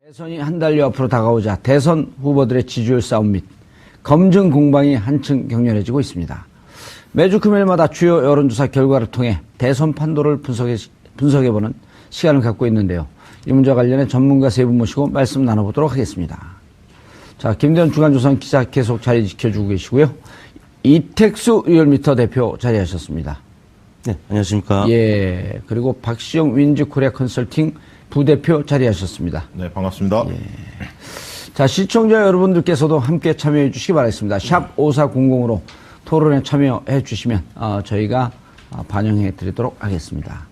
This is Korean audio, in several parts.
대선이 한 달여 앞으로 다가오자 대선 후보들의 지지율 싸움 및 검증 공방이 한층 격렬해지고 있습니다. 매주 금요일마다 주요 여론조사 결과를 통해 대선 판도를 분석해보는 시간을 갖고 있는데요. 이 문제와 관련해 전문가 세 분 모시고 말씀 나눠보도록 하겠습니다. 자, 김대현 주간조선 기자 계속 자리 지켜주고 계시고요. 이택수 리얼미터 대표 자리하셨습니다. 네, 안녕하십니까. 예, 그리고 박시영 윈즈코리아 컨설팅 부대표 자리하셨습니다. 네, 반갑습니다. 예. 자, 시청자 여러분들께서도 함께 참여해 주시기 바라겠습니다. 샵 5400으로 토론에 참여해 주시면 저희가 반영해 드리도록 하겠습니다.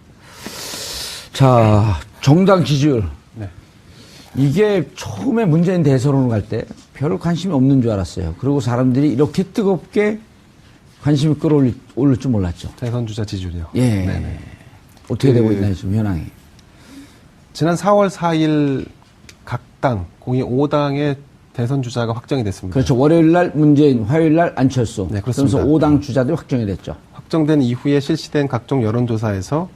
자, 정당 지지율. 네. 이게 처음에 문재인 대선으로 갈 때 별 관심이 없는 줄 알았어요. 그리고 사람들이 이렇게 뜨겁게 관심을 끌어올릴 줄 몰랐죠. 대선 주자 지지율이요. 예. 네네. 어떻게 되고 있나요, 지금 현황이? 지난 4월 4일 각 당, 공이 5당의 대선 주자가 확정이 됐습니다. 그렇죠. 월요일 날 문재인, 화요일 날 안철수. 네, 그렇습니다. 그러면서 5당 주자들이 확정이 됐죠. 확정된 이후에 실시된 각종 여론조사에서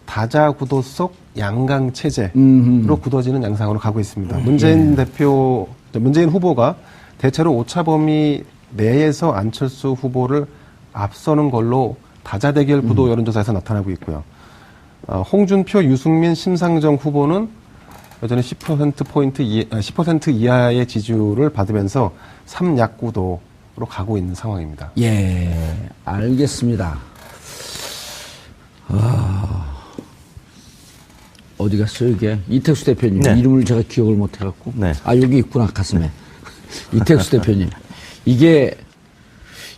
다자 구도 속 양강 체제로 굳어지는 양상으로 가고 있습니다. 문재인 후보가 대체로 오차 범위 내에서 안철수 후보를 앞서는 걸로 다자 대결 구도 여론조사에서 나타나고 있고요. 홍준표, 유승민, 심상정 후보는 여전히 10% 이하의 지지율을 받으면서 3약 구도로 가고 있는 상황입니다. 예, 알겠습니다. 어디 갔어요, 이게? 이택수 대표님. 네. 이름을 제가 기억을 못 해갖고. 네. 아, 여기 있구나, 가슴에. 이택수 대표님. 이게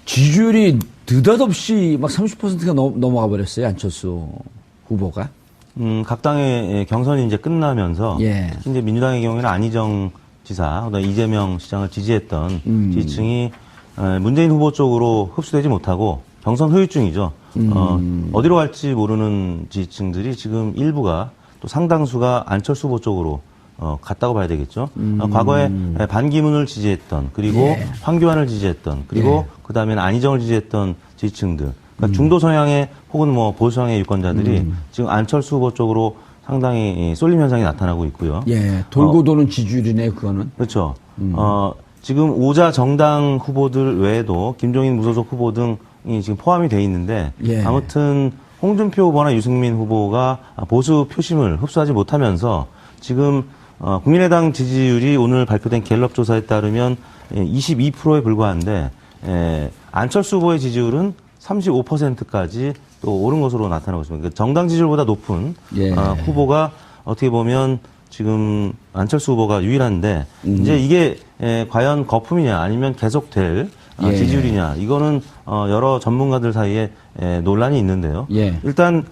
지지율이 느닷없이 막 30%가 넘어가 버렸어요, 안철수 후보가. 각 당의 경선이 이제 끝나면서 예. 특히 이제 민주당의 경우에는 안희정 지사, 그다음에 이재명 시장을 지지했던 지지층이 문재인 후보 쪽으로 흡수되지 못하고 경선 후유증이죠. 어디로 갈지 모르는 지지층들이 지금 일부가 또 상당수가 안철수 후보 쪽으로 갔다고 봐야 되겠죠. 과거에 반기문을 지지했던, 그리고 예. 황교안을 지지했던, 그리고 그 다음에는 안희정을 지지했던 지지층들. 그러니까 중도 성향의 혹은 뭐 보수 성향의 유권자들이 지금 안철수 후보 쪽으로 상당히 쏠림 현상이 나타나고 있고요. 예, 돌고 도는 지지율이네요, 그거는. 그렇죠. 지금 오자 정당 후보들 외에도 김종인 무소속 후보 등이 지금 포함이 돼 있는데 예. 아무튼 홍준표 후보나 유승민 후보가 보수 표심을 흡수하지 못하면서 지금 국민의당 지지율이 오늘 발표된 갤럽 조사에 따르면 22%에 불과한데 안철수 후보의 지지율은 35%까지 또 오른 것으로 나타나고 있습니다. 그러니까 정당 지지율보다 높은 예. 후보가 어떻게 보면 지금 안철수 후보가 유일한데 이제 이게 과연 거품이냐 아니면 계속될 예. 지지율이냐 이거는 여러 전문가들 사이에 논란이 있는데요. 예. 일단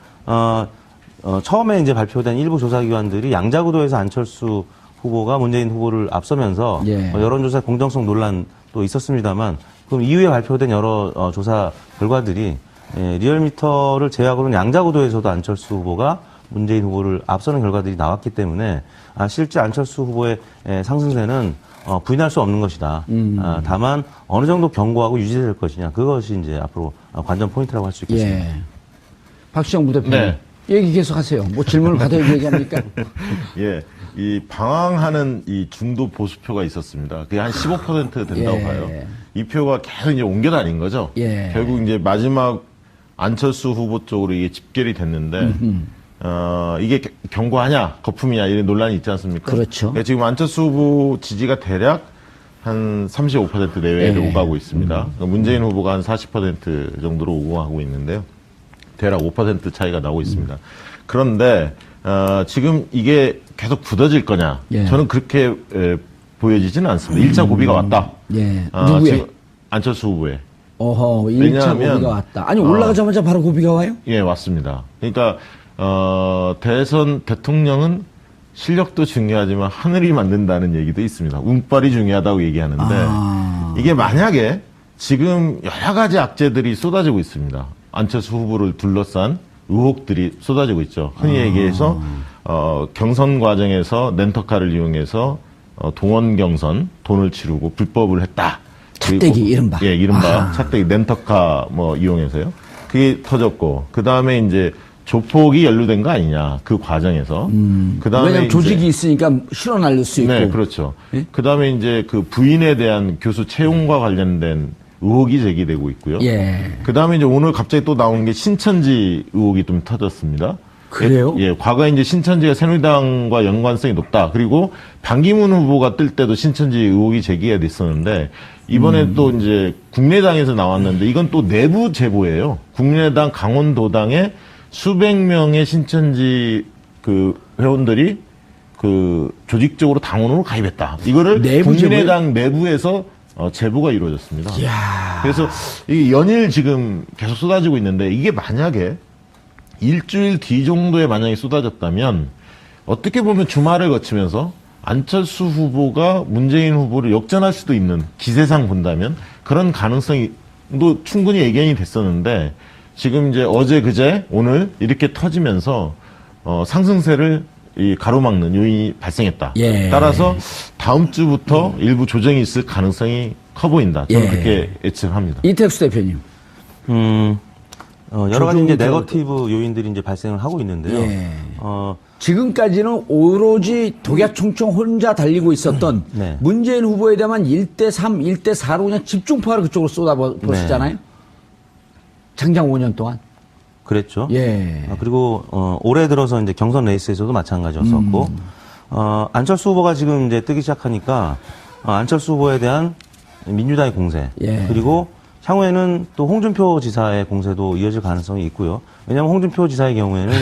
처음에 이제 발표된 일부 조사기관들이 양자구도에서 안철수 후보가 문재인 후보를 앞서면서 예. 여론조사 공정성 논란도 있었습니다만 그럼 이후에 발표된 여러 조사 결과들이 리얼미터를 제외하고는 양자구도에서도 안철수 후보가 문재인 후보를 앞서는 결과들이 나왔기 때문에 실제 안철수 후보의 상승세는 부인할 수 없는 것이다. 다만 어느 정도 견고하고 유지될 것이냐 그것이 이제 앞으로 관전 포인트라고 할 수 있겠습니다. 예. 박시영 부대표님. 네. 얘기 계속하세요. 뭐 질문을 받아야 얘기합니까? 예, 이 방황하는 이 중도 보수표가 있었습니다. 그게 한 15% 된다고 예. 봐요. 이 표가 계속 이제 옮겨 다닌 거죠. 예. 결국 이제 마지막 안철수 후보 쪽으로 이게 집결이 됐는데, 이게 견고하냐, 거품이냐, 이런 논란이 있지 않습니까? 그렇죠. 그러니까 지금 안철수 후보 지지가 대략 한 35% 내외를 예. 오가고 있습니다. 그러니까 문재인 후보가 한 40% 정도로 오가고 있는데요. 대략 5% 차이가 나오고 있습니다. 그런데 지금 이게 계속 굳어질 거냐? 예. 저는 그렇게 보여지지는 않습니다. 1차 고비가 왔다. 예. 누구의? 지금 안철수 후보의. 어허, 1차 왜냐하면, 고비가 왔다. 아니, 올라가자마자 바로 고비가 와요? 예, 왔습니다. 그러니까 대선 대통령은 실력도 중요하지만 하늘이 만든다는 얘기도 있습니다. 운빨이 중요하다고 얘기하는데 이게 만약에 지금 여러 가지 악재들이 쏟아지고 있습니다. 안철수 후보를 둘러싼 의혹들이 쏟아지고 있죠. 흔히 얘기해서 경선 과정에서 렌터카를 이용해서 동원 경선 돈을 치르고 불법을 했다. 찻대기 이른바. 예, 이른바 찻대기 렌터카 뭐 이용해서요. 그게 터졌고 그 다음에 이제 조폭이 연루된 거 아니냐 그 과정에서. 그다음에 왜냐면 이제- 조직이 있으니까 실어 날릴 수 있고. 네, 그렇죠. 예? 그다음에 이제 그 부인에 대한 교수 채용과 관련된 의혹이 제기되고 있고요. 예. 그다음에 이제 오늘 갑자기 또 나온 게 신천지 의혹이 좀 터졌습니다. 그래요? 예, 과거에 이제 신천지가 새누리당과 연관성이 높다. 그리고 반기문 후보가 뜰 때도 신천지 의혹이 제기가 됐었는데 이번에 또 이제 국민의당에서 나왔는데 이건 또 내부 제보예요. 국민의당 강원도당에 수백 명의 신천지 그 회원들이 그 조직적으로 당원으로 가입했다. 이거를 내부 국민의당 내부에서 제보가 이루어졌습니다. 이야. 그래서 이 연일 지금 계속 쏟아지고 있는데 이게 만약에 일주일 뒤 정도에 만약에 쏟아졌다면 어떻게 보면 주말을 거치면서 안철수 후보가 문재인 후보를 역전할 수도 있는 기세상 본다면 그런 가능성이도 충분히 예견이 됐었는데 지금 이제 어제 그제 오늘 이렇게 터지면서 상승세를 이 가로막는 요인이 발생했다. 예. 따라서 다음 주부터 일부 조정이 있을 가능성이 커 보인다. 저는 예. 그렇게 예측합니다. 이택수 대표님. 여러 가지 이제 조종자- 네거티브 요인들이 이제 발생을 하고 있는데요. 예. 어, 지금까지는 오로지 독야총총 혼자 달리고 있었던 네. 문재인 후보에 대한 1대3, 1대4로 그냥 집중포화를 그쪽으로 쏟아보셨잖아요. 장장 5년 동안. 그랬죠. 예. 그리고 올해 들어서 이제 경선 레이스에서도 마찬가지였었고 안철수 후보가 지금 이제 뜨기 시작하니까 안철수 후보에 대한 민주당의 공세 예. 그리고 향후에는 또 홍준표 지사의 공세도 이어질 가능성이 있고요. 왜냐하면 홍준표 지사의 경우에는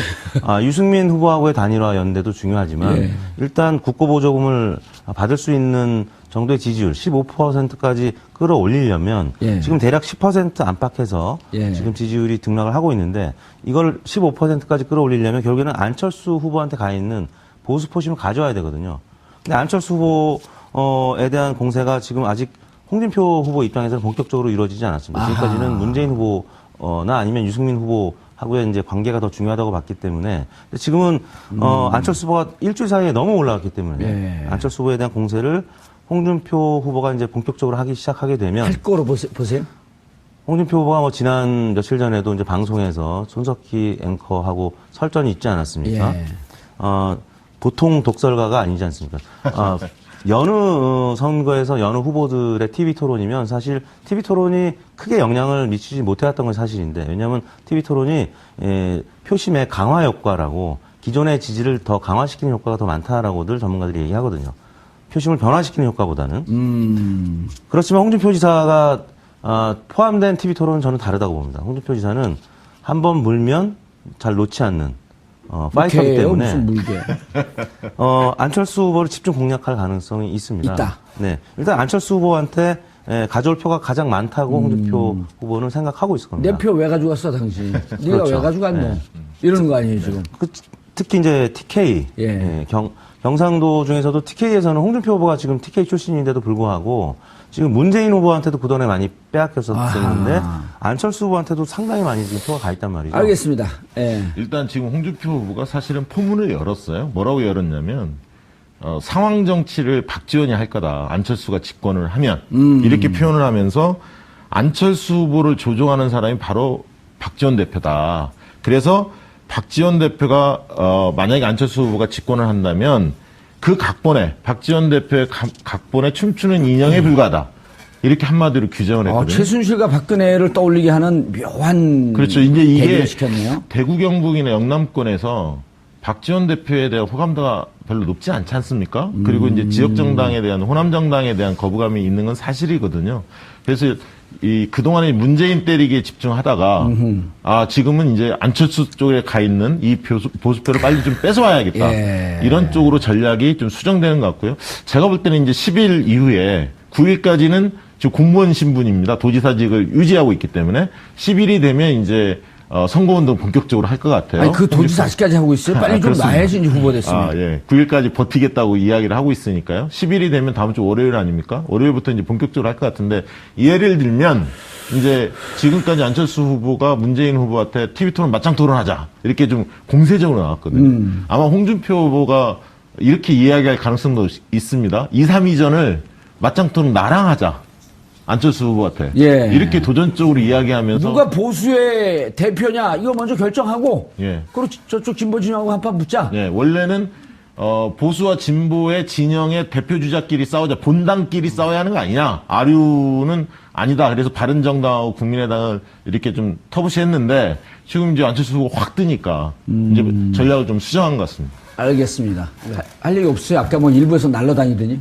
유승민 후보하고의 단일화 연대도 중요하지만 예. 일단 국고보조금을 받을 수 있는 정도의 지지율 15%까지 끌어올리려면 예. 지금 대략 10% 안팎에서 예. 지금 지지율이 등락을 하고 있는데 이걸 15%까지 끌어올리려면 결국에는 안철수 후보한테 가 있는 보수 포심을 가져와야 되거든요. 근데 안철수 후보에 대한 공세가 지금 아직 홍준표 후보 입장에서는 본격적으로 이루어지지 않았습니다. 아하. 지금까지는 문재인 후보나 아니면 유승민 후보하고의 이제 관계가 더 중요하다고 봤기 때문에 근데 지금은 안철수 후보가 일주일 사이에 너무 올라갔기 때문에 예. 안철수 후보에 대한 공세를 홍준표 후보가 이제 본격적으로 하기 시작하게 되면 할 거로 보세요. 홍준표 후보가 뭐 지난 며칠 전에도 이제 방송에서 손석희 앵커하고 설전이 있지 않았습니까? 예. 보통 독설가가 아니지 않습니까? 여느 선거에서 여느 후보들의 TV 토론이면 사실 TV 토론이 크게 영향을 미치지 못해왔던 건 사실인데 왜냐하면 TV 토론이 표심의 강화 효과라고 기존의 지지를 더 강화시키는 효과가 더 많다라고들 전문가들이 얘기하거든요. 표심을 변화시키는 효과보다는. 그렇지만 홍준표 지사가 포함된 TV 토론은 저는 다르다고 봅니다. 홍준표 지사는 한번 물면 잘 놓지 않는 파이터이기 오케이요? 때문에 무슨 물게. 안철수 후보를 집중 공략할 가능성이 있습니다. 있다. 네, 일단 안철수 후보한테 가져올 표가 가장 많다고 홍준표 후보는 생각하고 있을 겁니다. 내 표 왜 가져갔어, 당신? 네가 그렇죠. 왜 가져갔노? 네. 이러는 거 아니에요, 지금. 특히 이제 TK, 예. 경상도 중에서도 TK에서는 홍준표 후보가 지금 TK 출신인데도 불구하고 지금 문재인 후보한테도 그동안에 많이 빼앗겼었는데 아하. 안철수 후보한테도 상당히 많이 지금 표가 가 있단 말이죠. 알겠습니다. 예. 일단 지금 홍준표 후보가 사실은 포문을 열었어요. 뭐라고 열었냐면 상황 정치를 박지원이 할 거다. 안철수가 집권을 하면 이렇게 표현을 하면서 안철수 후보를 조종하는 사람이 바로 박지원 대표다. 그래서 박지원 대표가 만약에 안철수 후보가 집권을 한다면 그 각본에 박지원 대표의 각본에 춤추는 인형에 불과하다. 이렇게 한마디로 규정을 했거든요. 최순실과 박근혜를 떠올리게 하는 묘한 그렇죠. 이제 이게 대비를 시켰네요. 대구 경북이나 영남권에서 박지원 대표에 대한 호감도가 별로 높지 않지 않습니까? 그리고 이제 지역 정당에 대한 호남 정당에 대한 거부감이 있는 건 사실이거든요. 그래서 이 그동안에 문재인 때리기에 집중하다가 지금은 이제 안철수 쪽에 가 있는 이 보수표를 빨리 좀 뺏어와야겠다. 예. 이런 쪽으로 전략이 좀 수정되는 것 같고요. 제가 볼 때는 이제 10일 이후에 9일까지는 지금 공무원 신분입니다. 도지사직을 유지하고 있기 때문에 10일이 되면 이제 선거운동 본격적으로 할 것 같아요. 아니, 그 도지사직까지 하고 있어요? 빨리 좀 그렇습니다. 나야지, 이제 후보 됐으면. 예. 9일까지 버티겠다고 이야기를 하고 있으니까요. 10일이 되면 다음 주 월요일 아닙니까? 월요일부터 이제 본격적으로 할 것 같은데, 예를 들면, 이제 지금까지 안철수 후보가 문재인 후보한테 TV 토론 맞짱 토론하자. 이렇게 좀 공세적으로 나왔거든요. 아마 홍준표 후보가 이렇게 이야기할 가능성도 있습니다. 2, 3위전을 맞짱 토론 나랑 하자. 안철수 후보한테. 예. 이렇게 도전적으로 이야기하면서 누가 보수의 대표냐 이거 먼저 결정하고 예. 그리고 저쪽 진보 진영하고 한판 붙자. 예, 원래는 보수와 진보의 진영의 대표 주자끼리 싸우자, 본당끼리 싸워야 하는 거 아니냐. 아류는 아니다. 그래서 바른정당하고 국민의당을 이렇게 좀 터부시했는데 지금 이제 안철수 후보 확 뜨니까 이제 전략을 좀 수정한 것 같습니다. 알겠습니다. 할 얘기 없어요. 아까 뭐 일부에서 날라다니더니.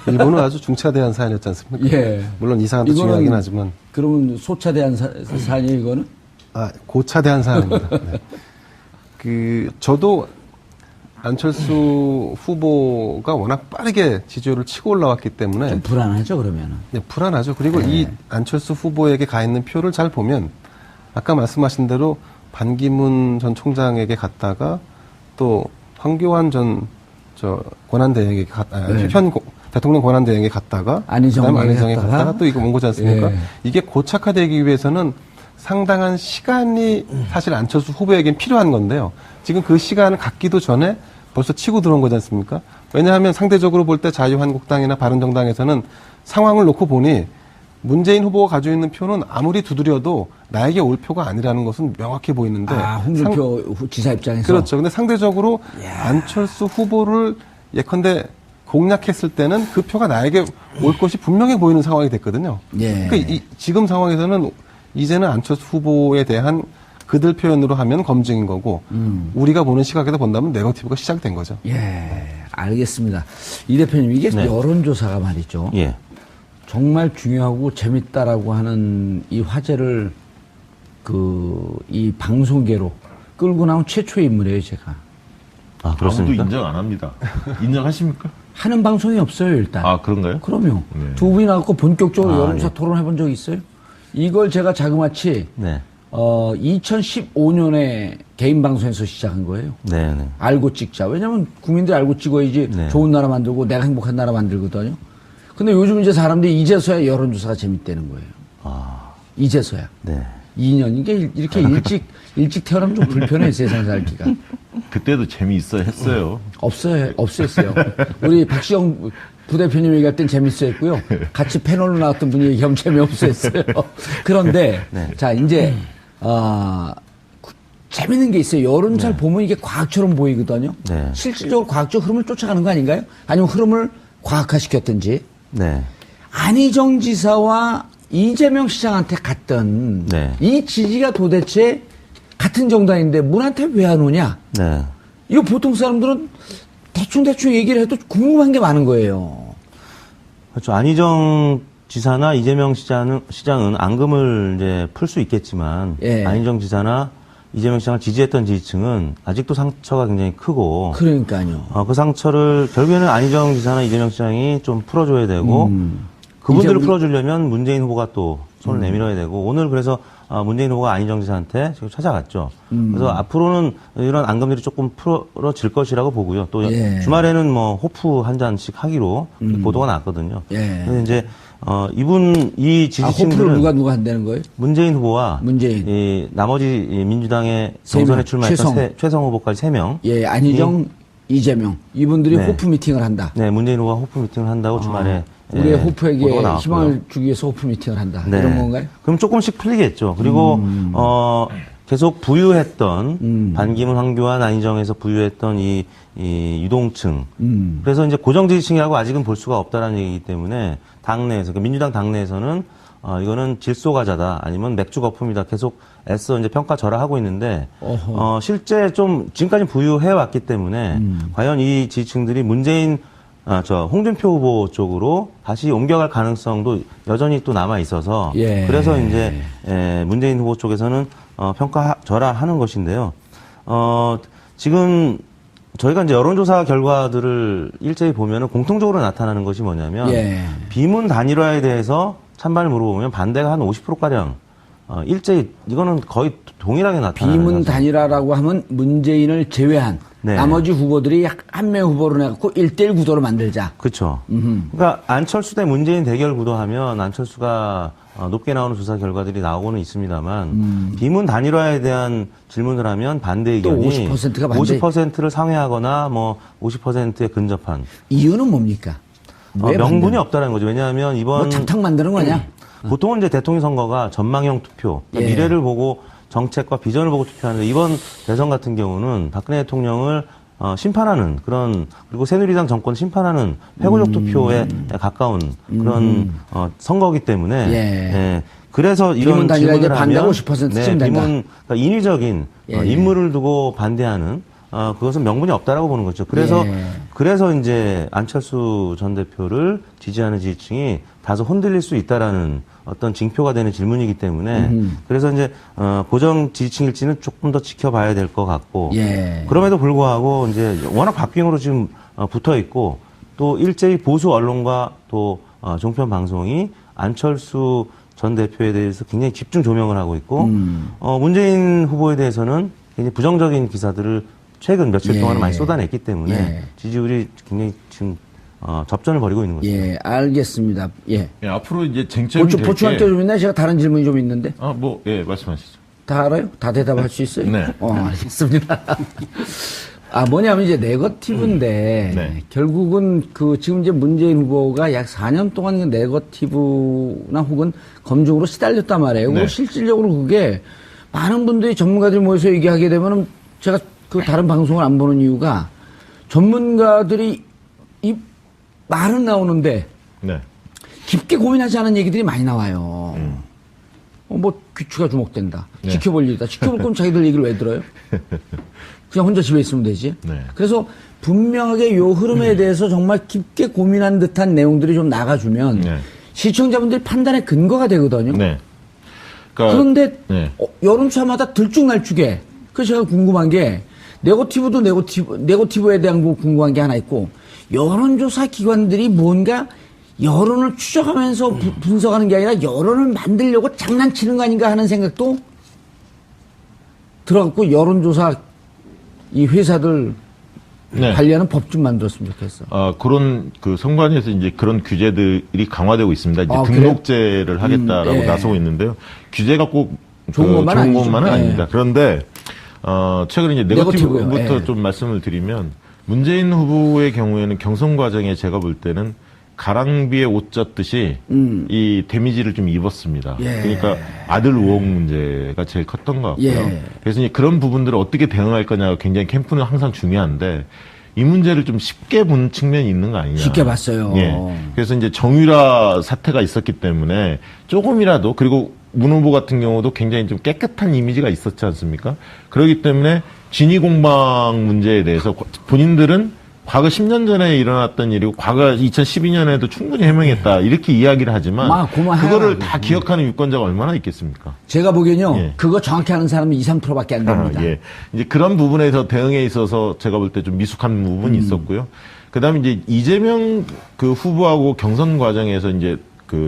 일본은 아주 중차대한 사안이었지 않습니까? 예. 물론 이 사안도 이거는 중요하긴 하지만 그러면 소차대한 사안이에요 이거는? 고차대한 사안입니다. 네. 저도 안철수 후보가 워낙 빠르게 지지율을 치고 올라왔기 때문에 좀 불안하죠 그러면은. 네, 불안하죠. 그리고 이 안철수 후보에게 가 있는 표를 잘 보면 아까 말씀하신 대로 반기문 전 총장에게 갔다가 또 황교안 전 권한대행에게 현 대통령 권한대행에게 갔다가 안희정에게 안희정에 갔다가 갔다가 또 이거 온 거지 않습니까? 예. 이게 고착화되기 위해서는 상당한 시간이 사실 안철수 후보에겐 필요한 건데요. 지금 그 시간을 갖기도 전에 벌써 치고 들어온 거지 않습니까? 왜냐하면 상대적으로 볼 때 자유한국당이나 바른정당에서는 상황을 놓고 보니 문재인 후보가 가지고 있는 표는 아무리 두드려도 나에게 올 표가 아니라는 것은 명확해 보이는데. 홍준표 지사 입장에서. 그렇죠. 근데 상대적으로 안철수 후보를 예컨대 공략했을 때는 그 표가 나에게 올 것이 분명해 보이는 상황이 됐거든요. 예. 그러니까 지금 상황에서는 이제는 안철수 후보에 대한 그들 표현으로 하면 검증인 거고 우리가 보는 시각에서 본다면 네거티브가 시작된 거죠. 예, 알겠습니다. 이 대표님 이게 네. 여론조사가 말이죠. 예. 정말 중요하고 재밌다라고 하는 이 화제를 이 방송계로 끌고 나온 최초의 인물이에요, 제가. 아, 아무도 그렇습니까? 인정 안 합니다. 인정하십니까? 하는 방송이 없어요, 일단. 아, 그런가요? 그럼요. 네. 두 분이 나왔고 본격적으로 여론조사 예. 토론해 본 적이 있어요? 이걸 제가 자그마치 네. 2015년에 개인 방송에서 시작한 거예요. 네, 네. 알고 찍자. 왜냐면 국민들이 알고 찍어야지 네. 좋은 나라 만들고 내가 행복한 나라 만들거든요. 근데 요즘 이제 사람들이 이제서야 여론조사가 재밌다는 거예요. 아, 이제서야. 네. 2년. 이게 이렇게 일찍 태어나면 좀 불편해, 세상 살기가. 그때도 재미있어 했어요. 없었어요. 우리 박시영 부대표님 얘기할 땐 재밌어 했고요. 같이 패널로 나왔던 분이 얘기하면 재미없어 했어요. 그런데, 네. 자, 이제, 재밌는 게 있어요. 여론조사를 보면 이게 과학처럼 보이거든요. 네. 실질적으로 과학적 흐름을 쫓아가는 거 아닌가요? 아니면 흐름을 과학화시켰든지. 네. 안희정 지사와 이재명 시장한테 갔던 네. 이 지지가 도대체 같은 정당인데 문한테 왜 안 오냐? 네. 이거 보통 사람들은 대충 얘기를 해도 궁금한 게 많은 거예요. 그렇죠. 안희정 지사나 이재명 시장은 앙금을 이제 풀 수 있겠지만 예. 안희정 지사나 이재명 시장을 지지했던 지지층은 아직도 상처가 굉장히 크고 그러니까요. 그 상처를 결국에는 안희정 지사나 이재명 시장이 좀 풀어줘야 되고 그분들을 이제 풀어주려면 문재인 후보가 또 손을 내밀어야 되고 오늘 그래서 문재인 후보가 안희정 지사한테 지금 찾아갔죠. 그래서 앞으로는 이런 앙금들이 조금 풀어질 것이라고 보고요. 또 예. 주말에는 뭐 호프 한 잔씩 하기로 보도가 났거든요. 예. 그래서 이제 이 지지층들은 호프를 누가 한다는 거예요? 문재인 후보와 문재인. 이 나머지 이 민주당의 세 경선에 명, 출마했던 최성 후보까지 3명. 예, 안희정, 이재명. 이분들이 네. 호프 미팅을 한다. 네, 문재인 후보가 호프 미팅을 한다고 주말에 우리의 예, 호프에게 보도가 나왔고요. 희망을 주기 위해서 호프 미팅을 한다. 네. 이런 건가요? 그럼 조금씩 풀리겠죠. 그리고 계속 부유했던 반기문, 황교안, 안희정에서 부유했던 이 유동층. 그래서 이제 고정 지지층이라고 아직은 볼 수가 없다라는 얘기이기 때문에 당내에서 그러니까 민주당 당내에서는 이거는 질소과자다 아니면 맥주 거품이다 계속 애써 이제 평가절하하고 있는데 실제 좀 지금까지 부유해 왔기 때문에 과연 이 지지층들이 문재인 홍준표 후보 쪽으로 다시 옮겨갈 가능성도 여전히 또 남아 있어서 예. 그래서 이제 문재인 후보 쪽에서는 평가절하하는 것인데요. 지금 저희가 이제 여론조사 결과들을 일제히 보면은 공통적으로 나타나는 것이 뭐냐면 예. 비문 단일화에 대해서 찬반을 물어보면 반대가 한 50%가량 일제히 이거는 거의 동일하게 나타나는 비문 거죠. 단일화라고 하면 문재인을 제외한 네. 나머지 후보들이 약 한 명 후보로 해갖고 1대1 구도를 만들자. 그렇죠. 그러니까 안철수 대 문재인 대결 구도하면 안철수가 높게 나오는 조사 결과들이 나오고는 있습니다만 비문 단일화에 대한 질문을 하면 반대 의견이 50%가 반대. 50%를 상회하거나 뭐 50%에 근접한 이유는 뭡니까? 왜 명분이 반대는? 없다는 거죠. 왜냐하면 이번 뭐 탁탁 만드는 거냐? 보통은 이제 대통령 선거가 전망형 투표, 그러니까 예. 미래를 보고 정책과 비전을 보고 투표하는데 이번 대선 같은 경우는 박근혜 대통령을 심판하는 그런, 그리고 새누리당 정권 심판하는 패권력 투표에 가까운 그런 선거이기 때문에 예. 그래서 이런 비문 단위가 이제 질문을 반대하고 하면 50%쯤 된다. 비문, 그러니까 인위적인 예. 인물을 두고 반대하는 그것은 명분이 없다라고 보는 거죠. 그래서 예. 그래서 이제 안철수 전 대표를 지지하는 지지층이 다소 흔들릴 수 있다라는 어떤 징표가 되는 질문이기 때문에 그래서 이제 고정 지지층일지는 조금 더 지켜봐야 될 것 같고 예. 그럼에도 불구하고 이제 워낙 박빙으로 지금 붙어 있고 또 일제히 보수 언론과 또 종편 방송이 안철수 전 대표에 대해서 굉장히 집중 조명을 하고 있고 문재인 후보에 대해서는 굉장히 부정적인 기사들을 최근 며칠 예. 동안 많이 쏟아냈기 때문에 예. 지지율이 굉장히 지금 접전을 벌이고 있는 거죠. 예, 알겠습니다. 예. 예, 앞으로 이제 쟁점이 보충할 게 좀 있나요? 제가 다른 질문이 좀 있는데. 예, 말씀하시죠. 다 알아요? 다 대답할 수 있어요? 네. 알겠습니다. 뭐냐면 이제 네거티브인데, 네. 결국은 지금 이제 문재인 후보가 약 4년 동안 그 네거티브나 혹은 검증으로 시달렸단 말이에요. 네. 실질적으로 그게 많은 분들이 전문가들이 모여서 얘기하게 되면은 제가 다른 방송을 안 보는 이유가 전문가들이 이 말은 나오는데 네. 깊게 고민하지 않은 얘기들이 많이 나와요. 귀추가 주목된다. 네. 지켜볼 일이다. 지켜볼 거면 자기들 얘기를 왜 들어요? 그냥 혼자 집에 있으면 되지. 네. 그래서 분명하게 요 흐름에 대해서 정말 깊게 고민한 듯한 내용들이 좀 나가주면 네. 시청자분들 판단의 근거가 되거든요. 네. 그러니까 그런데 네. 여론조사마다 들쭉날쭉해. 그래서 제가 궁금한 게 네거티브에 대한 궁금한 게 하나 있고 여론조사 기관들이 뭔가 여론을 추적하면서 분석하는 게 아니라 여론을 만들려고 장난치는 거 아닌가 하는 생각도 들어갔고 여론조사 이 회사들 네. 관리하는 법 좀 만들었으면 좋겠어. 그런 선관위에서 이제 그런 규제들이 강화되고 있습니다. 이제 그래요? 등록제를 하겠다라고 예. 나서고 있는데요. 규제가 꼭 좋은 것만 아니죠. 것만은 예. 아닙니다. 그런데 최근에 이제 네거티브요. 네거티브부터 예. 좀 말씀을 드리면 문재인 후보의 경우에는 경선 과정에 제가 볼 때는 가랑비에 옷 젖듯이 이 데미지를 좀 입었습니다. 예. 그러니까 아들 의혹 문제가 제일 컸던 것 같고요. 예. 그래서 이제 그런 부분들을 어떻게 대응할 거냐가 굉장히 캠프는 항상 중요한데 이 문제를 좀 쉽게 본 측면이 있는 거 아니냐. 쉽게 봤어요. 예. 그래서 이제 정유라 사태가 있었기 때문에 조금이라도 그리고 문 후보 같은 경우도 굉장히 좀 깨끗한 이미지가 있었지 않습니까? 그렇기 때문에 진위 공방 문제에 대해서 본인들은 과거 10년 전에 일어났던 일이고 과거 2012년에도 충분히 해명했다 이렇게 이야기를 하지만 그거를 다 기억하는 유권자가 얼마나 있겠습니까? 제가 보기엔요. 예. 그거 정확히 아는 사람은 2, 3%밖에 안 됩니다. 예. 이제 그런 부분에서 대응에 있어서 제가 볼 때 좀 미숙한 부분이 있었고요. 그다음에 이제 이재명 후보하고 경선 과정에서 이제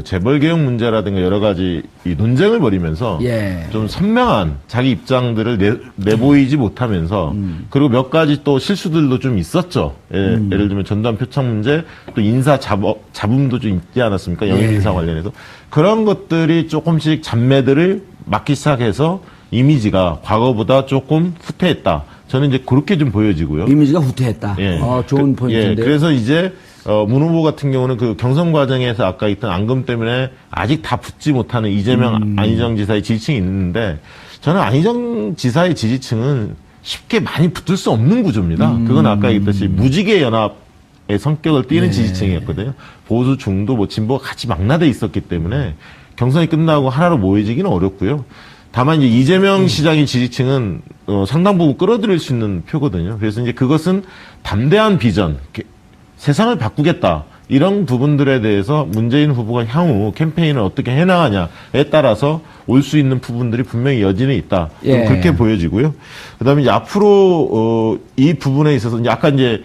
재벌 개혁 문제라든가 여러 가지 이 논쟁을 벌이면서 예. 좀 선명한 자기 입장들을 내보이지 못하면서 그리고 몇 가지 또 실수들도 좀 있었죠. 예를 들면 전두환 표창 문제 또 인사 잡음도 좀 있지 않았습니까? 영입 인사 관련해서 그런 것들이 조금씩 잡매들을 막기 시작해서 이미지가 과거보다 조금 후퇴했다. 저는 이제 그렇게 좀 보여지고요. 이미지가 후퇴했다. 예. 좋은 포인트인데. 그래서 이제 문 후보 같은 경우는 경선 과정에서 아까 있던 앙금 때문에 아직 다 붙지 못하는 이재명, 안희정 지사의 지지층이 있는데 저는 안희정 지사의 지지층은 쉽게 많이 붙을 수 없는 구조입니다. 그건 아까 얘기했듯이 무지개 연합의 성격을 띠는 지지층이었거든요. 보수, 중도, 진보가 같이 망라돼 있었기 때문에 경선이 끝나고 하나로 모여지기는 어렵고요. 다만 이제 이재명 시장의 지지층은 상당 부분 끌어들일 수 있는 표거든요. 그래서 이제 그것은 담대한 비전, 세상을 바꾸겠다. 이런 부분들에 대해서 문재인 후보가 향후 캠페인을 어떻게 해나가냐에 따라서 올 수 있는 부분들이 분명히 여진이 있다. 예. 그렇게 보여지고요. 그다음에 이제 앞으로 이 부분에 있어서 이제 아까 이제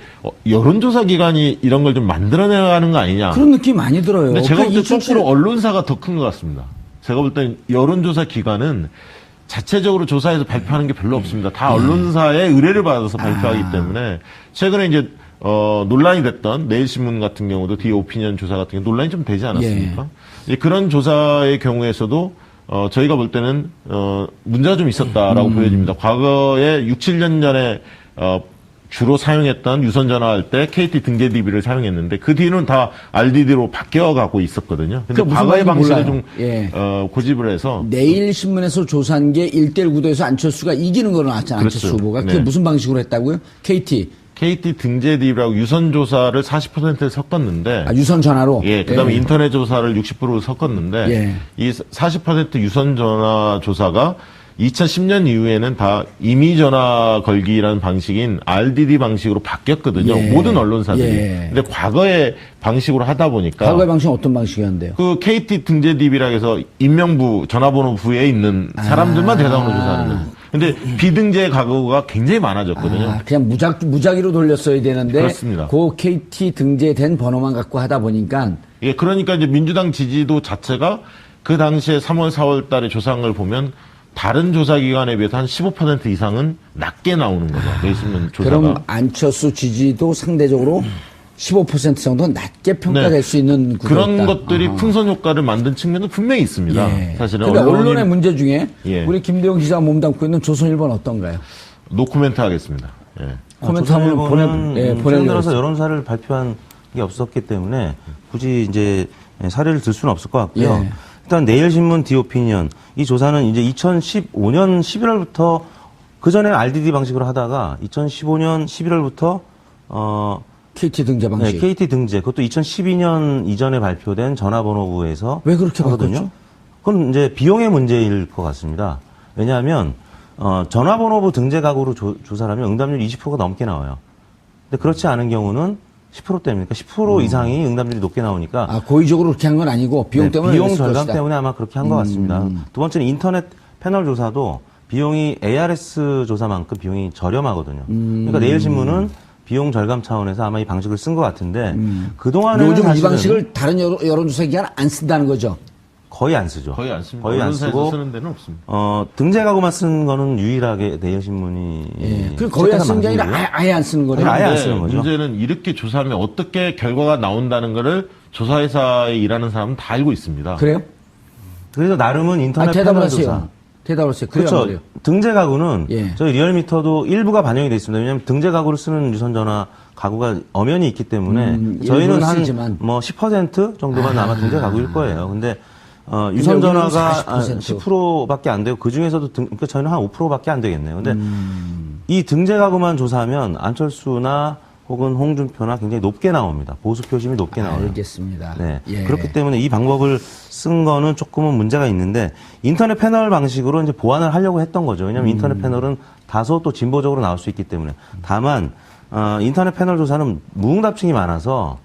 여론조사 기관이 이런 걸 좀 만들어내가는 거 아니냐. 그런 느낌 많이 들어요. 근데 제가 볼 때 거꾸로 언론사가 더 큰 것 같습니다. 제가 볼 땐 여론조사 기관은 자체적으로 조사해서 발표하는 게 별로 없습니다. 다 언론사의 의뢰를 받아서 발표하기 때문에 최근에 이제 논란이 됐던 내일신문 같은 경우도 디오피니언 조사 같은 경우 논란이 좀 되지 않았습니까? 이제 그런 조사의 경우에서도 저희가 볼 때는 문제가 좀 있었다라고 보여집니다. 과거에 6, 7년 전에 주로 사용했던 유선 전화할 때 KT 등재 DB를 사용했는데 그 뒤는 다 RDD로 바뀌어가고 있었거든요. 근데 무슨 과거의 말인지 방식을 몰라요. 좀 예. 고집을 해서 내일신문에서 조사한 게 1대1 구도에서 안철수가 이기는 걸로 나왔잖아요. 그렇죠. 안철수 후보가. 그게 네. 무슨 방식으로 했다고요? KT. KT 등재 DB라고 유선 조사를 40%를 섞었는데 유선 전화로. 예, 그다음에 예. 인터넷 조사를 60% 섞었는데 예. 이 40% 유선 전화 조사가 2010년 이후에는 다 임의 전화 걸기라는 방식인 RDD 방식으로 바뀌었거든요. 예. 모든 언론사들이. 예. 근데 과거의 방식으로 하다 보니까 과거의 방식은 어떤 방식이었는데요? 그 KT 등재 DB라 해서 인명부 전화번호부에 있는 사람들만 대상으로 조사하는 거죠. 근데 비등재 가구가 굉장히 많아졌거든요. 그냥 무작위로 돌렸어야 되는데 그렇습니다. 그 KT 등재된 번호만 갖고 하다 보니까 예, 그러니까 이제 민주당 지지도 자체가 그 당시에 3월, 4월 달에 조사한 걸 보면 다른 조사 기관에 비해서 한 15% 이상은 낮게 나오는 거죠. 내신문 조사가. 그럼 안철수 지지도 상대적으로 15% 정도 낮게 평가될 네. 수 있는 구조다. 그런 것들이 풍선 효과를 만든 측면도 분명히 있습니다. 예. 사실은 근데 언론의 문제 중에 예. 우리 김대영 기자가 몸담고 있는 조선일보는 어떤가요? 노코멘트 하겠습니다. 예. 코멘트 한번 최근 보내려고 들어서 했어요. 여론사를 발표한 게 없었기 때문에 굳이 이제 사례를 들 수는 없을 것 같고요. 예. 일단 내일신문 디오피니언 이 조사는 이제 2015년 11월부터 그 전에 RDD 방식으로 하다가 2015년 11월부터 KT 등재 방식. 네, KT 등재 그것도 2012년 이전에 발표된 전화번호부에서 왜 그렇게 하거든요. 바꿨죠? 그건 이제 비용의 문제일 것 같습니다. 왜냐하면 전화번호부 등재 가구로 조사를 하면 응답률이 20%가 넘게 나와요. 근데 그렇지 않은 경우는 10%대입니까? 10% 이상이 응답률이 높게 나오니까 고의적으로 그렇게 한 건 아니고 비용 네, 때문에 비용 그랬을 절감 것이다. 때문에 아마 그렇게 한 것 같습니다. 두 번째는 인터넷 패널 조사도 비용이 ARS 조사만큼 비용이 저렴하거든요. 그러니까 내일신문은 비용 절감 차원에서 아마 이 방식을 쓴 것 같은데 그동안에는 요즘 이 사실은 방식을 다른 여론조사 기관 안 쓴다는 거죠. 거의 안 쓰죠. 거의 안 씁니다. 거의 안 언론사에서 쓰고 쓰는 데는 없습니다. 등재 가구만 쓴 거는 유일하게 내일신문이 예. 그 거의 안 쓰는 게 아니라 아예 안 쓰는 거래요. 아예 안 근데 쓰는 거죠. 문제는 이렇게 조사하면 어떻게 결과가 나온다는 거를 조사회사에 일하는 사람은 다 알고 있습니다. 그래요? 그래서 나름은 인터넷 대답을 패널 하세요. 조사. 대답을 하세요. 그래요, 안 그렇죠. 그래요? 등재 가구는 예. 저희 리얼미터도 일부가 반영이 돼 있습니다. 왜냐하면 등재 가구를 쓰는 유선전화 가구가 엄연히 있기 때문에 저희는 일부는 한 쓰지만. 뭐 10% 정도만 아마 등재 가구일 거예요. 근데 유선전화가 40%. 10%밖에 안 되고 그 중에서도 그러니까 저희는 한 5%밖에 안 되겠네요. 근데 이 등재 가구만 조사하면 안철수나 혹은 홍준표나 굉장히 높게 나옵니다. 보수 표심이 높게 나와요. 알겠습니다. 네. 예. 그렇기 때문에 이 방법을 쓴 거는 조금은 문제가 있는데 인터넷 패널 방식으로 이제 보완을 하려고 했던 거죠. 왜냐하면 인터넷 패널은 다소 또 진보적으로 나올 수 있기 때문에. 다만 인터넷 패널 조사는 무응답층이 많아서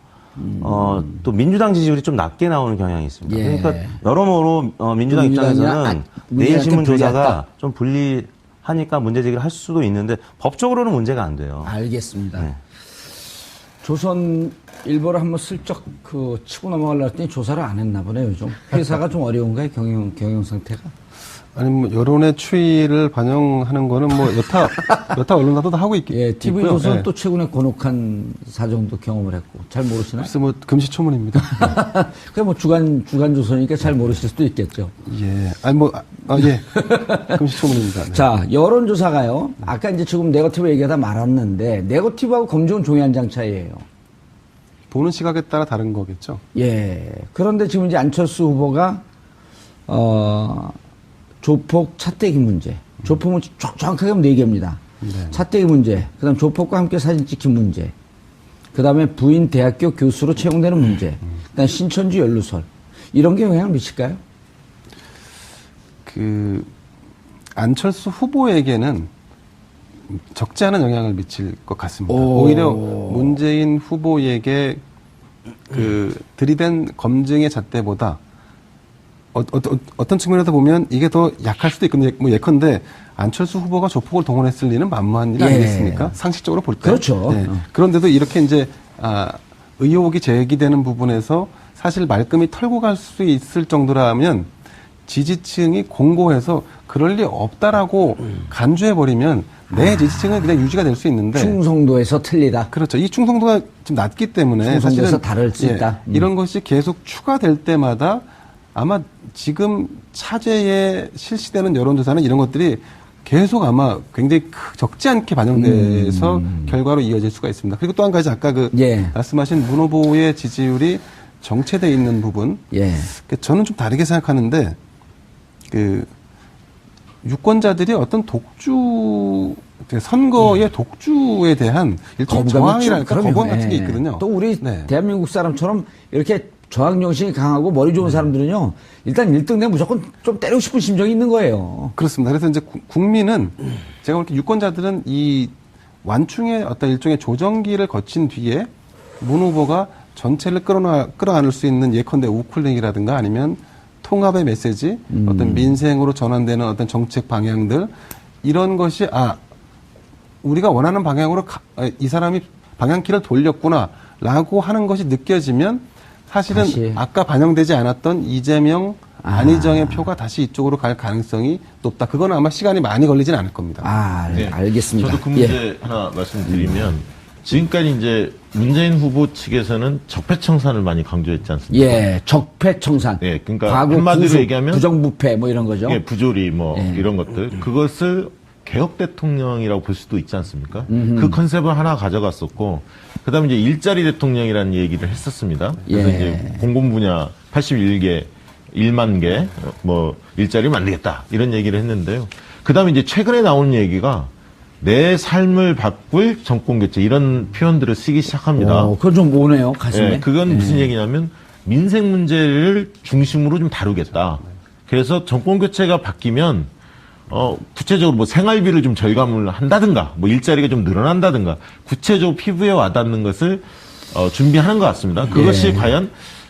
또 민주당 지지율이 좀 낮게 나오는 경향이 있습니다. 예. 그러니까 여러모로 민주당 입장에서는 내일신문 조사가 좀 불리하니까 문제 제기를 할 수도 있는데 법적으로는 문제가 안 돼요. 알겠습니다. 네. 조선 일보를 한번 슬쩍 치고 넘어가려고 했더니 조사를 안 했나 보네요, 요즘. 회사가 좀 어려운가요, 경영 상태가? 아니 뭐 여론의 추이를 반영하는 거는 뭐 여타 언론사도 다 하고 예, TV 있고요. 조선은 예. 또 최근에 곤혹한 사정도 경험을 했고 잘 모르시나요? 글쎄 뭐 금시초문입니다. 그게 뭐 주간 조선이니까 잘 모르실 수도 있겠죠. 예, 아니 뭐 예, 금시초문입니다. 네. 자, 여론조사가요. 아까 이제 지금 네거티브 얘기하다 말았는데 네거티브하고 검증은 종이 한 장 차이예요. 보는 시각에 따라 다른 거겠죠. 예. 그런데 지금 이제 안철수 후보가 조폭 차떼기 문제. 조폭은 정확하게 하면 4개입니다. 네. 차떼기 문제. 그다음 조폭과 함께 사진 찍힌 문제. 그다음에 부인 대학교 교수로 채용되는 문제. 그다음 신천지 연루설. 이런 게 영향을 미칠까요? 안철수 후보에게는 적지 않은 영향을 미칠 것 같습니다. 오. 오히려 문재인 후보에게 들이댄 검증의 잣대보다 어떤 측면에서 보면 이게 더 약할 수도 있거든요. 뭐 예컨대 안철수 후보가 조폭을 동원했을 리는 만무한 일 예. 아니겠습니까? 상식적으로 볼 때. 그렇죠. 네. 그런데도 이렇게 이제 의혹이 제기되는 부분에서 사실 말끔히 털고 갈 수 있을 정도라면 지지층이 공고해서 그럴 리 없다라고 간주해버리면 내 지지층은 그냥 유지가 될 수 있는데 충성도에서 틀리다. 그렇죠. 이 충성도가 좀 낮기 때문에 충성도에서 사실은 다를 수 있다. 이런 것이 계속 추가될 때마다 아마 지금 차제에 실시되는 여론조사는 이런 것들이 계속 아마 굉장히 적지 않게 반영돼서 결과로 이어질 수가 있습니다. 그리고 또 한 가지 아까 예. 말씀하신 문 후보의 지지율이 정체돼 있는 부분, 예. 저는 좀 다르게 생각하는데 유권자들이 어떤 선거의 독주에 대한 일종의 저항이랄까 거부감 같은 게 있거든요. 또 우리 네. 대한민국 사람처럼 이렇게 저항 정신이 강하고 머리 좋은 사람들은요, 일단 1등 되면 무조건 좀 때리고 싶은 심정이 있는 거예요. 그렇습니다. 그래서 이제 국민은 제가 볼 때 유권자들은 이 완충의 어떤 일종의 조정기를 거친 뒤에 문 후보가 전체를 끌어안을 수 있는 예컨대 우쿨링이라든가 아니면 통합의 메시지, 어떤 민생으로 전환되는 어떤 정책 방향들, 이런 것이 우리가 원하는 방향으로 이 사람이 방향키를 돌렸구나라고 하는 것이 느껴지면 사실은 다시. 아까 반영되지 않았던 이재명, 안희정의 표가 다시 이쪽으로 갈 가능성이 높다. 그건 아마 시간이 많이 걸리진 않을 겁니다. 네. 알겠습니다. 저도 그 문제 하나 말씀드리면 지금까지 이제 문재인 후보 측에서는 적폐청산을 많이 강조했지 않습니까? 예, 적폐청산. 예, 그러니까 과거 한마디로 부수, 얘기하면 부정부패 뭐 이런 거죠. 예, 부조리 뭐 예. 이런 것들 그것을 개혁 대통령이라고 볼 수도 있지 않습니까? 그 컨셉을 하나 가져갔었고 그다음에 이제 일자리 대통령이라는 얘기를 했었습니다. 그래서 예. 이제 공공 분야 81개 1만 개 뭐 일자리 만들겠다 이런 얘기를 했는데요. 그다음에 이제 최근에 나온 얘기가 내 삶을 바꿀 정권 교체 이런 표현들을 쓰기 시작합니다. 그건 좀 오네요, 가슴에. 예, 그건 무슨 얘기냐면 민생 문제를 중심으로 좀 다루겠다. 그래서 정권 교체가 바뀌면 구체적으로 뭐 생활비를 좀 절감을 한다든가, 뭐 일자리가 좀 늘어난다든가, 구체적으로 피부에 와닿는 것을 준비하는 것 같습니다. 그것이 예. 과연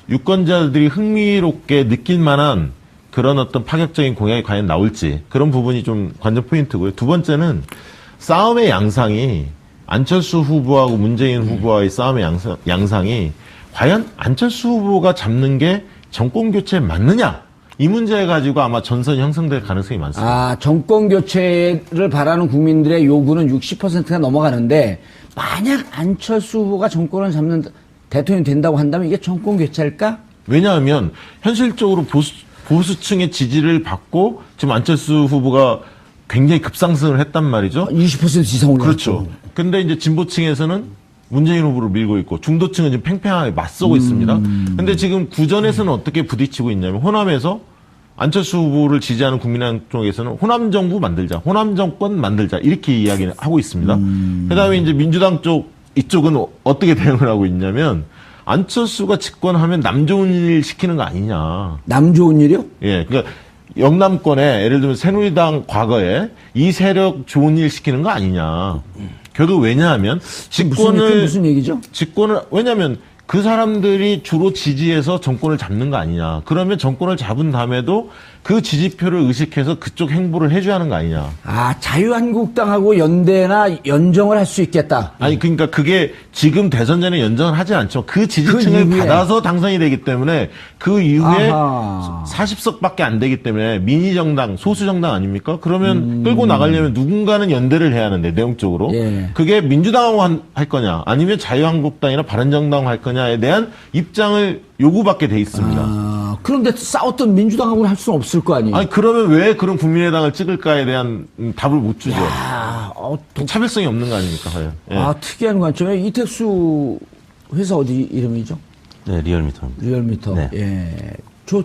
유권자들이 흥미롭게 느낄 만한 그런 어떤 파격적인 공약이 과연 나올지 그런 부분이 좀 관전 포인트고요. 두 번째는 싸움의 양상이 안철수 후보하고 문재인 후보와의 싸움의 양상이 과연 안철수 후보가 잡는 게 정권 교체에 맞느냐? 이 문제 가지고 아마 전선이 형성될 가능성이 많습니다. 정권 교체를 바라는 국민들의 요구는 60%가 넘어가는데 만약 안철수 후보가 정권을 잡는 대통령이 된다고 한다면 이게 정권 교체일까? 왜냐하면 현실적으로 보수층의 지지를 받고 지금 안철수 후보가 굉장히 급상승을 했단 말이죠. 20% 이상 올랐죠. 그렇죠. 근데 이제 진보층에서는 문재인 후보를 밀고 있고 중도층은 지금 팽팽하게 맞서고 있습니다. 근데 지금 구전에서는 어떻게 부딪히고 있냐면 호남에서 안철수 후보를 지지하는 국민의당 쪽에서는 호남 정부 만들자, 호남 정권 만들자 이렇게 이야기를 하고 있습니다. 그다음에 이제 민주당 쪽 이쪽은 어떻게 대응을 하고 있냐면 안철수가 집권하면 남 좋은 일 시키는 거 아니냐. 남 좋은 일이요? 예, 그러니까 영남권에 예를 들면 새누리당 과거에 이 세력 좋은 일 시키는 거 아니냐. 결국 왜냐하면 무슨 얘기죠? 왜냐하면 그 사람들이 주로 지지해서 정권을 잡는 거 아니냐. 그러면 정권을 잡은 다음에도 그 지지표를 의식해서 그쪽 행보를 해줘야 하는 거 아니냐. 자유한국당하고 연대나 연정을 할 수 있겠다. 아니, 그러니까 그게 지금 대선 전에 연정을 하지 않죠. 그 지지층을 그 이후에. 받아서 당선이 되기 때문에 그 이후에 아하. 40석밖에 안 되기 때문에 미니정당, 소수정당 아닙니까? 그러면 끌고 나가려면 누군가는 연대를 해야 하는데, 내용적으로. 예. 그게 민주당하고 할 거냐, 아니면 자유한국당이나 바른정당하고 할 거냐에 대한 입장을 요구받게 돼 있습니다. 그런데 싸웠던 민주당하고는 할 수는 없을 거 아니에요? 아니, 그러면 왜 그런 국민의당을 찍을까에 대한 답을 못 주죠. 차별성이 없는 거 아닙니까, 과연. 예. 특이한 관점에 이택수 회사 어디 이름이죠? 네, 리얼미터입니다. 리얼미터. 네. 예. 좀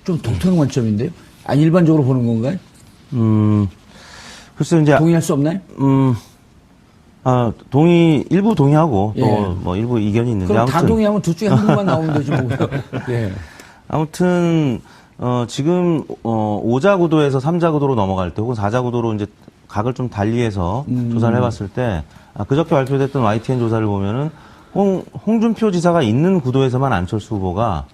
독특한 관점인데요? 일반적으로 보는 건가요? 글쎄요, 이제. 동의할 수 없나요? 일부 동의하고 예. 또 뭐 일부 이견이 있는데. 그럼 아무튼 다 동의하면 둘 중에 한 분만 나오면 되지 뭐. 예. 아무튼 지금 5자 구도에서 3자 구도로 넘어갈 때 혹은 4자 구도로 이제 각을 좀 달리해서 조사를 해봤을 때 그저께 발표됐던 YTN 조사를 보면은 홍준표 지사가 있는 구도에서만 안철수 후보가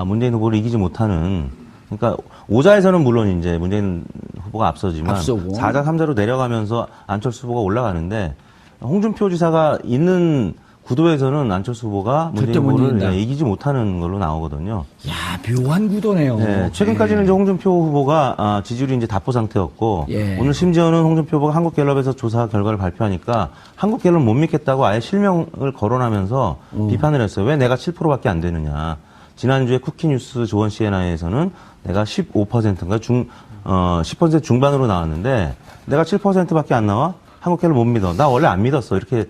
문재인 후보를 이기지 못하는, 그러니까 5자에서는 물론 이제 문재인 후보가 앞서지만 앞서고. 4자 3자로 내려가면서 안철수 후보가 올라가는데 홍준표 지사가 있는 구도에서는 안철수 후보가 문재인 절대 못 후보를 이긴다. 이기지 못하는 걸로 나오거든요. 묘한 구도네요. 네, 최근까지는 이제 홍준표 후보가 지지율이 이제 답보 상태였고 예. 오늘 심지어는 홍준표 후보가 한국갤럽에서 조사 결과를 발표하니까 한국갤럽 못 믿겠다고 아예 실명을 거론하면서 비판을 했어요. 왜 내가 7%밖에 안 되느냐. 지난주에 쿠키뉴스 조원 CNI에서는 내가 15%인가 10% 중반으로 나왔는데 내가 7%밖에 안 나와? 한국갤을 못 믿어. 나 원래 안 믿었어. 이렇게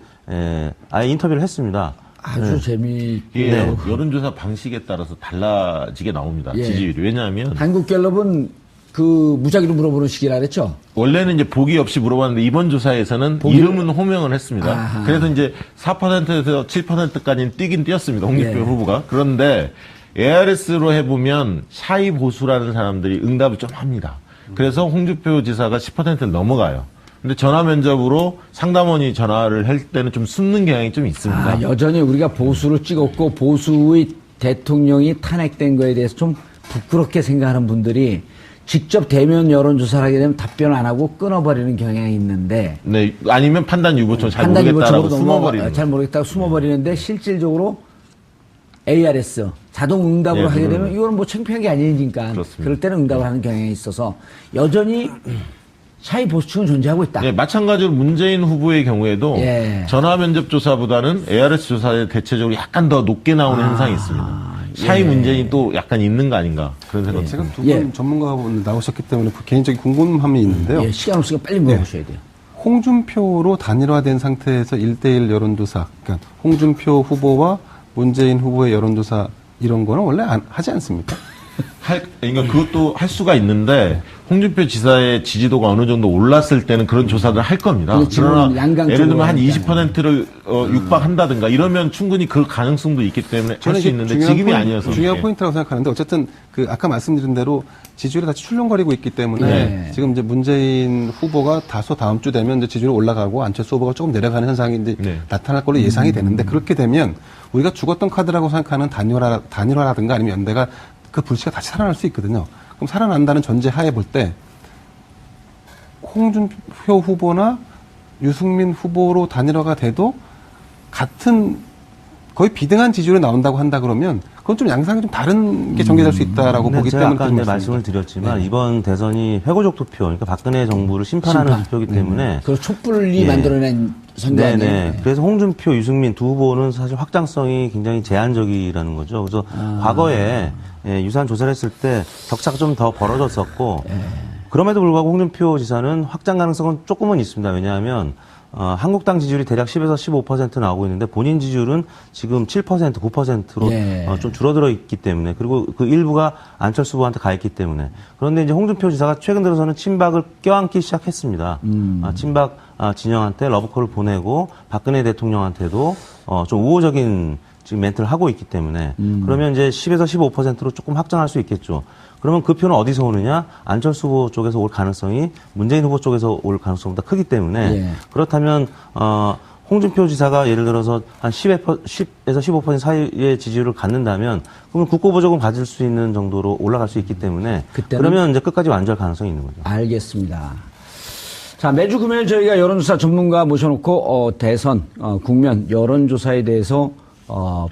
아예 인터뷰를 했습니다. 아주 재미있게. 이게 여론조사 방식에 따라서 달라지게 나옵니다. 예. 지지율이. 왜냐하면 한국갤럽은 그 무작위로 물어보는 식이라 그랬죠? 원래는 이제 보기 없이 물어봤는데 이번 조사에서는 이름은 호명을 했습니다. 아하. 그래서 이제 4%에서 7%까지는 뛰긴 뛰었습니다. 홍준표 예. 후보가. 그런데 ARS로 해보면 샤이 보수라는 사람들이 응답을 좀 합니다. 그래서 홍준표 지사가 10%를 넘어가요. 근데 전화 면접으로 상담원이 전화를 할 때는 좀 숨는 경향이 좀 있습니다. 아, 여전히 우리가 보수를 찍었고 보수의 대통령이 탄핵된 거에 대해서 좀 부끄럽게 생각하는 분들이 직접 대면 여론조사를 하게 되면 답변을 안 하고 끊어버리는 경향이 있는데 네, 아니면 판단 유보처럼 잘 판단 모르겠다라고 유보처럼 숨어버리는. 잘 모르겠다고 숨어버리는데 실질적으로 ARS 자동 응답으로 예, 하게 되면 이거는 뭐 창피한 게 아니니까 그렇습니다. 그럴 때는 응답을 하는 경향이 있어서 여전히 샤이 보수층은 존재하고 있다. 네, 마찬가지로 문재인 후보의 경우에도 예. 전화 면접 조사보다는 ARS 조사에 대체적으로 약간 더 높게 나오는 현상이 있습니다. 샤이 문재인이 또 약간 있는 거 아닌가 그런 생각이 지금 듭니다. 두 분 예. 전문가분 나오셨기 때문에 개인적인 궁금함이 있는데요. 예, 시간 없으니까 빨리 물어보셔야 돼요. 홍준표로 단일화된 상태에서 1대1 여론조사, 그러니까 홍준표 후보와 문재인 후보의 여론조사 이런 거는 원래 하지 않습니까? 그러니까 그것도 할 수가 있는데 홍준표 지사의 지지도가 어느 정도 올랐을 때는 그런 조사를 할 겁니다. 근데 지금은 그러나 양강 예를 들면 한 쪽으로 20%를 육박한다든가 이러면 충분히 그 가능성도 있기 때문에 할 수 이게 있는데 중요한 지금이 포인트- 아니어서 중요한 예. 포인트라고 생각하는데 어쨌든 그 아까 말씀드린 대로 지지율이 다시 출렁거리고 있기 때문에 네. 지금 이제 문재인 후보가 다소 다음 주 되면 이제 지지율이 올라가고 안철수 후보가 조금 내려가는 현상이 이제 네. 나타날 걸로 예상이 되는데 그렇게 되면 우리가 죽었던 카드라고 생각하는 단일화라든가 아니면 연대가 그 불씨가 다시 살아날 수 있거든요. 그럼 살아난다는 전제 하에 볼 때 홍준표 후보나 유승민 후보로 단일화가 돼도 같은 거의 비등한 지지율이 나온다고 한다 그러면 그건 좀 양상이 좀 다른 게 전개될 수 있다라고 근데 보기 제가 때문에 아까 드린 이제 말씀입니다. 말씀을 드렸지만 이번 대선이 회고적 투표, 그러니까 박근혜 정부를 심판하는 심판. 투표이기 때문에 그 촛불이 예. 만들어낸 선거 아니에요? 네네. 그래서 홍준표, 유승민 두 후보는 사실 확장성이 굉장히 제한적이라는 거죠. 그래서 과거에 유사한 조사를 했을 때 격차가 좀 더 벌어졌었고 그럼에도 불구하고 홍준표 지사는 확장 가능성은 조금은 있습니다. 왜냐하면 한국당 지지율이 대략 10에서 15% 나오고 있는데 본인 지지율은 지금 7%, 9%로 예. 좀 줄어들어 있기 때문에 그리고 그 일부가 안철수 후보한테 가 있기 때문에 그런데 이제 홍준표 지사가 최근 들어서는 친박을 껴안기 시작했습니다. 친박 진영한테 러브콜을 보내고 박근혜 대통령한테도 좀 우호적인 지금 멘트를 하고 있기 때문에 그러면 이제 10에서 15%로 조금 확장할 수 있겠죠. 그러면 그 표는 어디서 오느냐? 안철수 후보 쪽에서 올 가능성이 문재인 후보 쪽에서 올 가능성보다 크기 때문에 예. 그렇다면 홍준표 지사가 예를 들어서 한 10에서 15% 사이의 지지율을 갖는다면 그러면 국고보조금 가질 수 있는 정도로 올라갈 수 있기 때문에 그때는- 그러면 이제 끝까지 완주할 가능성이 있는 거죠. 알겠습니다. 자, 매주 금요일 저희가 여론조사 전문가 모셔놓고 대선 국면 여론조사에 대해서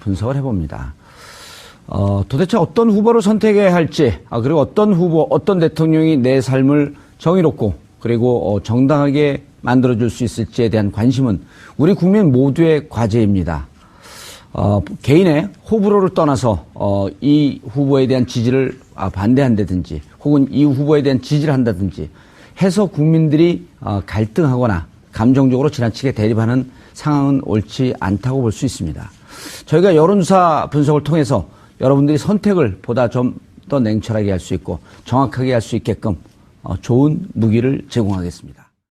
분석을 해봅니다. 도대체 어떤 후보를 선택해야 할지, 그리고 어떤 후보, 어떤 대통령이 내 삶을 정의롭고 그리고 정당하게 만들어줄 수 있을지에 대한 관심은 우리 국민 모두의 과제입니다. 개인의 호불호를 떠나서 이 후보에 대한 지지를 반대한다든지 혹은 이 후보에 대한 지지를 한다든지 해서 국민들이 갈등하거나 감정적으로 지나치게 대립하는 상황은 옳지 않다고 볼 수 있습니다. 저희가 여론조사 분석을 통해서 여러분들이 선택을 보다 좀 더 냉철하게 할 수 있고 정확하게 할 수 있게끔 좋은 무기를 제공하겠습니다.